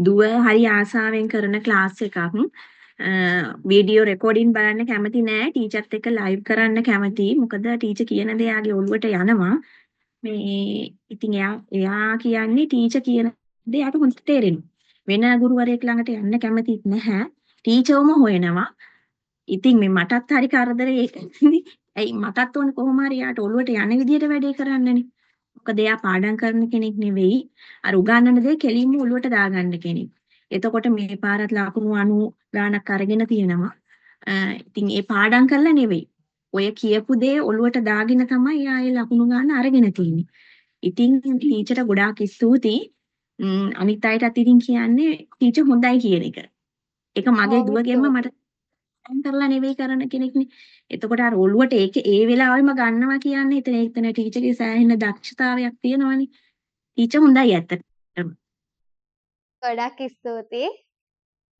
දුව හරි ආසාවෙන් කරන ක්ලාස් එකක්. වීඩියෝ රෙකෝඩින් බලන්න කැමති නෑ. ටීචර්ත් එක්ක ලයිව් කරන්න කැමතියි. මොකද ටීචර් කියන දේ යාගේ ඔළුවට යනවා. මේ ඉතින් එයා කියන්නේ ටීචර් කියන දේ යාට හොඳට තේරෙනවා. වෙන ගුරුවරයෙක් ළඟට යන්න කැමතිත් නැහැ. ටීචර්වම හොයනවා. ඉතින් මේ මටත් හරි කරදරේ ඒකනේ. ඇයි මටත් ඕනේ කොහොම හරි යාට ඔළුවට යන විදිහට වැඩේ කරන්නනේ. මොකද එයා පාඩම් කරන කෙනෙක් නෙවෙයි. අර උගන්වන දේ කෙලින්ම ඔළුවට දාගන්න කෙනෙක්. එතකොට මේ පාරත් ලකුණු 90 ගාණක් අරගෙන තියෙනවා. ඉතින් ඒ පාඩම් කරලා නෙවෙයි. ඔය කියපු දේ ඔළුවට දාගෙන තමයි එයා ඒ ලකුණු ගාන අරගෙන තියෙන්නේ. ඉතින් ටීචර්ට ගොඩාක් ස්තුතියි. අනිත් අයටත් ඉතින් කියන්නේ ටීචර් හොඳයි කියන එක. ඒක මගේ බොහොම දුවගෙන්ම මට ස්තුතියි. කරලා නෙවෙයි කරන කෙනෙක්නේ. එතකොට අර ඔළුවට ඒක ඒ වෙලාවෙම ගන්නවා කියන්නේ එතන ටීචර්ගේ සෑහෙන දක්ෂතාවයක් තියෙනවනේ. ටීචර් හොඳයි ඇත්තටම. ගොඩක් ස්තුතියි.